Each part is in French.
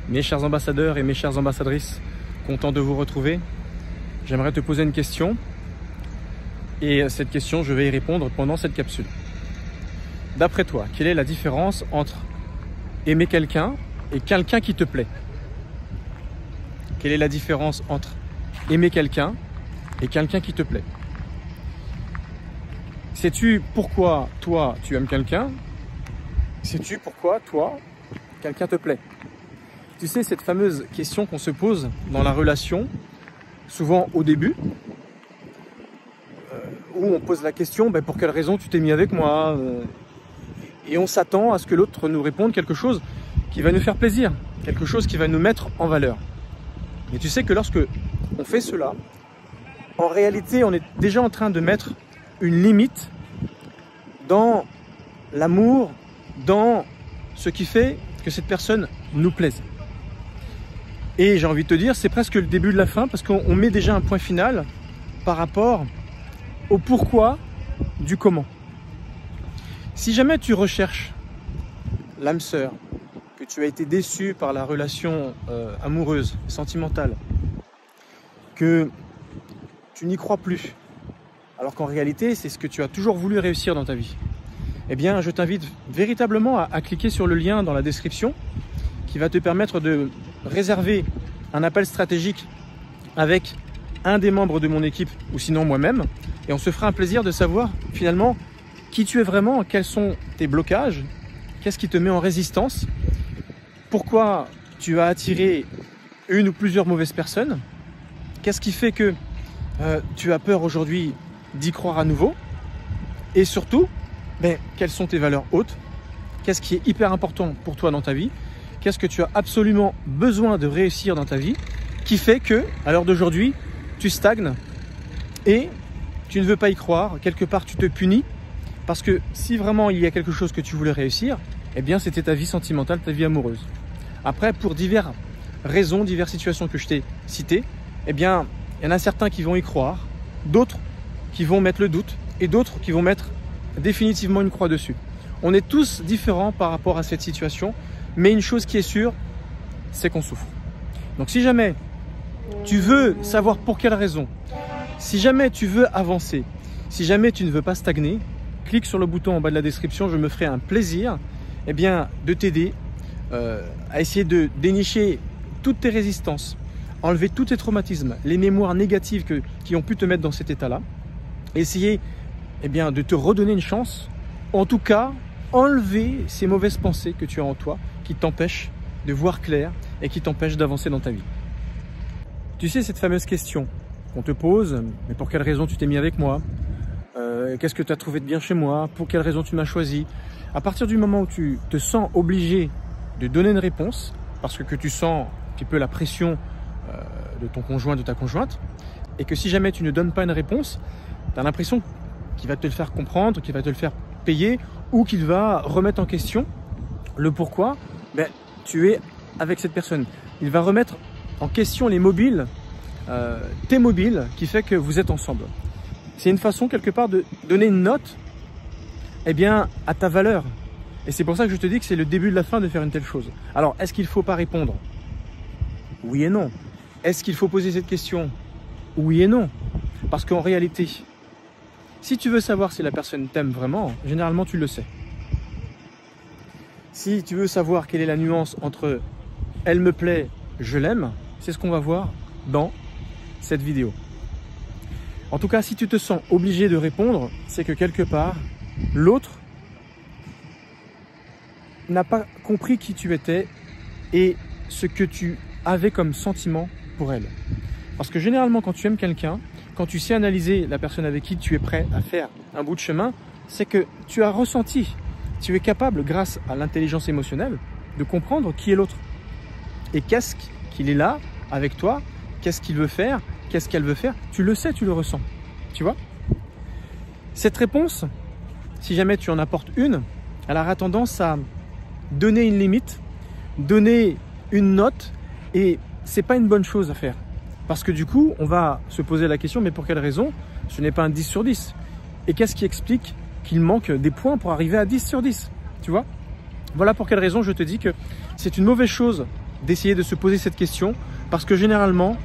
Mes chers ambassadeurs et mes chères ambassadrices, content de vous retrouver. J'aimerais te poser une question et cette question, je vais y répondre pendant cette capsule. D'après toi, quelle est la différence entre aimer quelqu'un et quelqu'un qui te plaît? Quelle est la différence entre aimer quelqu'un et quelqu'un qui te plaît? Sais-tu pourquoi toi tu aimes quelqu'un? Sais-tu pourquoi toi quelqu'un te plaît? Tu sais, cette fameuse question qu'on se pose dans la relation, souvent au début, où on pose la question, pour quelle raison tu t'es mis avec moi? Et on s'attend à ce que l'autre nous réponde quelque chose qui va nous faire plaisir, quelque chose qui va nous mettre en valeur. Mais tu sais que lorsque on fait cela, en réalité, on est déjà en train de mettre une limite dans l'amour, dans ce qui fait que cette personne nous plaise. Et j'ai envie de te dire, c'est presque le début de la fin parce qu'on met déjà un point final par rapport au pourquoi du comment. Si jamais tu recherches l'âme sœur, que tu as été déçu par la relation amoureuse, sentimentale, que tu n'y crois plus, alors qu'en réalité, c'est ce que tu as toujours voulu réussir dans ta vie, eh bien, je t'invite véritablement à cliquer sur le lien dans la description qui va te permettre de réserver un appel stratégique avec un des membres de mon équipe ou sinon moi-même. Et on se fera un plaisir de savoir finalement qui tu es vraiment, quels sont tes blocages, qu'est-ce qui te met en résistance, pourquoi tu as attiré une ou plusieurs mauvaises personnes, qu'est-ce qui fait que tu as peur aujourd'hui d'y croire à nouveau, et surtout, quelles sont tes valeurs hautes, qu'est-ce qui est hyper important pour toi dans ta vie, qu'est-ce que tu as absolument besoin de réussir dans ta vie, qui fait que, à l'heure d'aujourd'hui, tu stagnes et tu ne veux pas y croire, quelque part tu te punis, parce que si vraiment il y a quelque chose que tu voulais réussir, eh bien c'était ta vie sentimentale, ta vie amoureuse. Après, pour diverses raisons, diverses situations que je t'ai citées, eh bien il y en a certains qui vont y croire, d'autres qui vont mettre le doute et d'autres qui vont mettre définitivement une croix dessus. On est tous différents par rapport à cette situation, mais une chose qui est sûre, c'est qu'on souffre. Donc si jamais tu veux savoir pour quelle raison, si jamais tu veux avancer, si jamais tu ne veux pas stagner, clique sur le bouton en bas de la description, je me ferai un plaisir de t'aider à essayer de dénicher toutes tes résistances, enlever tous tes traumatismes, les mémoires négatives qui ont pu te mettre dans cet état-là, essayer de te redonner une chance, en tout cas enlever ces mauvaises pensées que tu as en toi qui t'empêchent de voir clair et qui t'empêchent d'avancer dans ta vie. Tu sais, cette fameuse question qu'on te pose, mais pour quelle raison tu t'es mis avec moi? Qu'est-ce que tu as trouvé de bien chez moi? Pour quelle raison tu m'as choisi? À partir du moment où tu te sens obligé de donner une réponse, parce que tu sens un petit peu la pression de ton conjoint, de ta conjointe, et que si jamais tu ne donnes pas une réponse, tu as l'impression qu'il va te le faire comprendre, qu'il va te le faire payer, ou qu'il va remettre en question le pourquoi tu es avec cette personne. Il va remettre en question les mobiles, tes mobiles, qui fait que vous êtes ensemble. C'est une façon quelque part de donner une note à ta valeur. Et c'est pour ça que je te dis que c'est le début de la fin de faire une telle chose. Alors, est-ce qu'il ne faut pas répondre? Oui et non. Est-ce qu'il faut poser cette question? Oui et non. Parce qu'en réalité, si tu veux savoir si la personne t'aime vraiment, généralement tu le sais. Si tu veux savoir quelle est la nuance entre « elle me plaît, je l'aime », c'est ce qu'on va voir dans cette vidéo. En tout cas, si tu te sens obligé de répondre, c'est que quelque part, l'autre n'a pas compris qui tu étais et ce que tu avais comme sentiment pour elle. Parce que généralement, quand tu aimes quelqu'un, quand tu sais analyser la personne avec qui tu es prêt à faire un bout de chemin, c'est que tu as ressenti, tu es capable, grâce à l'intelligence émotionnelle, de comprendre qui est l'autre. Et qu'est-ce qu'il est là avec toi, qu'est-ce qu'il veut faire, qu'est-ce qu'elle veut faire, tu le sais, tu le ressens. Tu vois? Cette réponse, si jamais tu en apportes une, elle aura tendance à donner une limite, donner une note, et c'est pas une bonne chose à faire. Parce que du coup, on va se poser la question, mais pour quelle raison ce n'est pas un 10 sur 10? Et qu'est-ce qui explique qu'il manque des points pour arriver à 10 sur 10? Tu vois? Voilà pour quelle raison je te dis que c'est une mauvaise chose d'essayer de se poser cette question parce que généralement,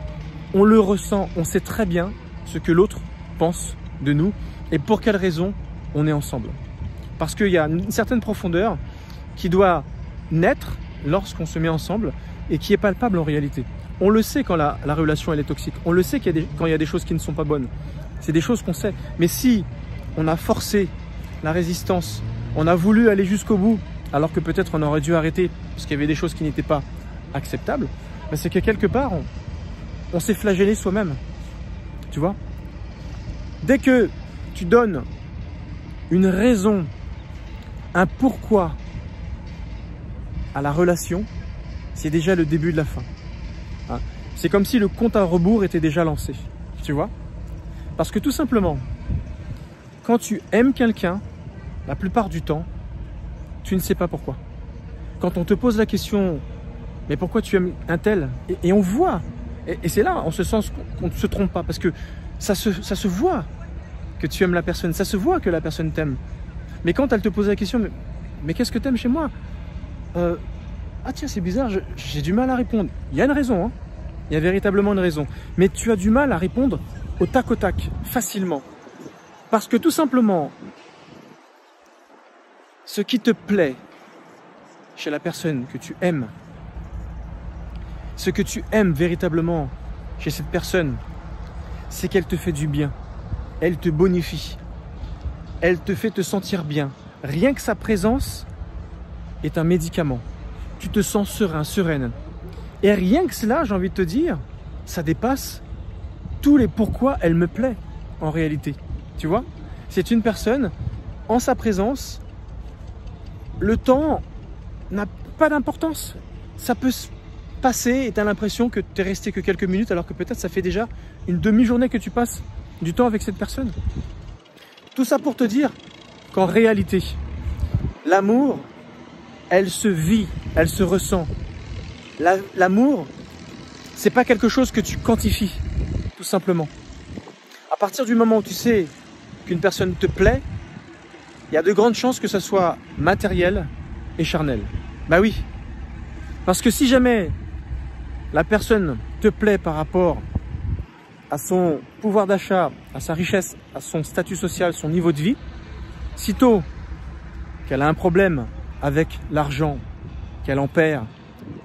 on le ressent, on sait très bien ce que l'autre pense de nous et pour quelle raison on est ensemble. Parce qu'il y a une certaine profondeur qui doit naître lorsqu'on se met ensemble et qui est palpable en réalité. On le sait quand la relation elle est toxique, on le sait quand il y a des choses qui ne sont pas bonnes. C'est des choses qu'on sait. Mais si on a forcé la résistance, on a voulu aller jusqu'au bout, alors que peut-être on aurait dû arrêter parce qu'il y avait des choses qui n'étaient pas acceptables, ben c'est que quelque part, on s'est flagellé soi-même. Tu vois? Dès que tu donnes une raison, un pourquoi à la relation, c'est déjà le début de la fin. Hein? C'est comme si le compte à rebours était déjà lancé. Tu vois? Parce que tout simplement, quand tu aimes quelqu'un, la plupart du temps, tu ne sais pas pourquoi. Quand on te pose la question, mais pourquoi tu aimes un tel? Et on voit, et c'est là, en ce sens, qu'on ne se trompe pas, parce que ça se voit que tu aimes la personne, ça se voit que la personne t'aime. Mais quand elle te pose la question, mais qu'est-ce que tu aimes chez moi? Ah tiens, c'est bizarre, j'ai du mal à répondre. Il y a une raison, hein. Il y a véritablement une raison. Mais tu as du mal à répondre au tac, facilement. Parce que tout simplement, ce qui te plaît chez la personne que tu aimes, ce que tu aimes véritablement chez cette personne, c'est qu'elle te fait du bien. Elle te bonifie. Elle te fait te sentir bien. Rien que sa présence est un médicament. Tu te sens serein, sereine. Et rien que cela, j'ai envie de te dire, ça dépasse tous les pourquoi elle me plaît en réalité. Tu vois? C'est une personne, en sa présence, le temps n'a pas d'importance. Ça peut se passer et tu as l'impression que tu es resté que quelques minutes alors que peut-être ça fait déjà une demi-journée que tu passes du temps avec cette personne. Tout ça pour te dire qu'en réalité, l'amour, elle se vit, elle se ressent. L'amour, c'est pas quelque chose que tu quantifies, tout simplement. À partir du moment où tu sais qu'une personne te plaît, il y a de grandes chances que ça soit matériel et charnel. Bah oui, parce que si jamais la personne te plaît par rapport à son pouvoir d'achat, à sa richesse, à son statut social, son niveau de vie, sitôt qu'elle a un problème avec l'argent, qu'elle en perd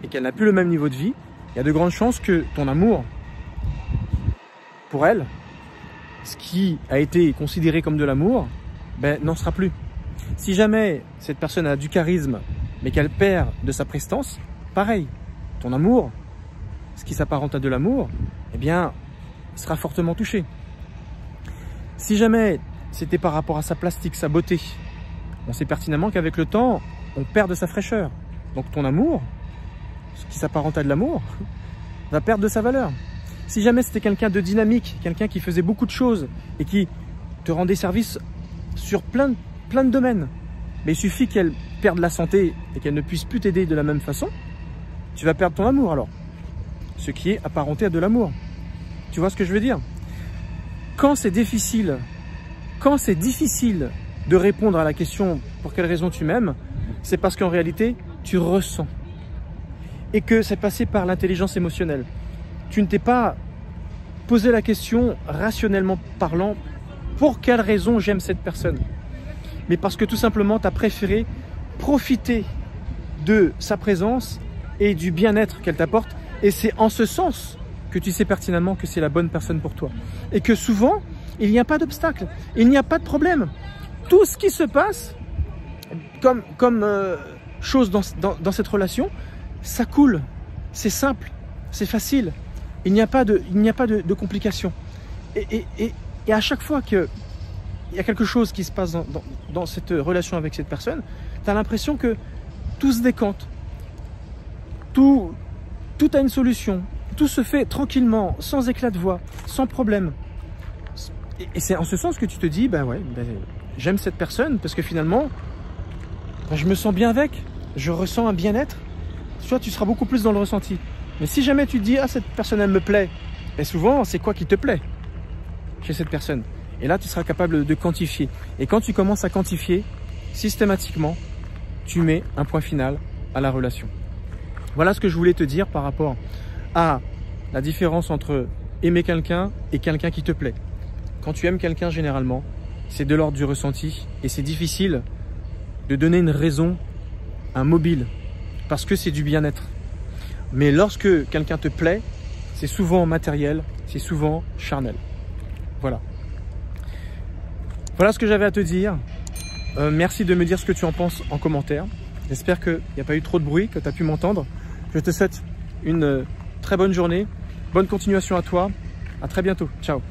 et qu'elle n'a plus le même niveau de vie, il y a de grandes chances que ton amour pour elle, ce qui a été considéré comme de l'amour, ben, n'en sera plus. Si jamais cette personne a du charisme, mais qu'elle perd de sa prestance, pareil, ton amour, ce qui s'apparente à de l'amour, eh bien, sera fortement touché. Si jamais c'était par rapport à sa plastique, sa beauté, on sait pertinemment qu'avec le temps, on perd de sa fraîcheur. Donc ton amour, ce qui s'apparente à de l'amour, va perdre de sa valeur. Si jamais c'était quelqu'un de dynamique, quelqu'un qui faisait beaucoup de choses et qui te rendait service sur plein de domaines, mais il suffit qu'elle perde la santé et qu'elle ne puisse plus t'aider de la même façon, tu vas perdre ton amour alors. Ce qui est apparenté à de l'amour. Tu vois ce que je veux dire? Quand c'est difficile de répondre à la question pour quelle raison tu m'aimes, c'est parce qu'en réalité, tu ressens. Et que c'est passé par l'intelligence émotionnelle. Tu ne t'es pas posé la question, rationnellement parlant, pour quelle raison j'aime cette personne. Mais parce que tout simplement, tu as préféré profiter de sa présence et du bien-être qu'elle t'apporte. Et c'est en ce sens que tu sais pertinemment que c'est la bonne personne pour toi. Et que souvent, il n'y a pas d'obstacle, il n'y a pas de problème. Tout ce qui se passe comme chose dans cette relation, ça coule, c'est simple, c'est facile. Il n'y a pas de complications. Et à chaque fois qu'il y a quelque chose qui se passe dans cette relation avec cette personne, tu as l'impression que tout se décante, tout a une solution, tout se fait tranquillement, sans éclat de voix, sans problème. Et c'est en ce sens que tu te dis, ben ouais, j'aime cette personne parce que finalement, je me sens bien avec, je ressens un bien-être. Soit tu seras beaucoup plus dans le ressenti. Mais si jamais tu te dis, ah, cette personne, elle me plaît, ben souvent, c'est quoi qui te plaît chez cette personne? Et là, tu seras capable de quantifier. Et quand tu commences à quantifier, systématiquement, tu mets un point final à la relation. Voilà ce que je voulais te dire par rapport à la différence entre aimer quelqu'un et quelqu'un qui te plaît. Quand tu aimes quelqu'un, généralement, c'est de l'ordre du ressenti et c'est difficile de donner une raison, un mobile, parce que c'est du bien-être. Mais lorsque quelqu'un te plaît, c'est souvent matériel, c'est souvent charnel. Voilà. Voilà ce que j'avais à te dire. Merci de me dire ce que tu en penses en commentaire. J'espère qu'il n'y a pas eu trop de bruit, que tu as pu m'entendre. Je te souhaite une très bonne journée. Bonne continuation à toi. À très bientôt. Ciao.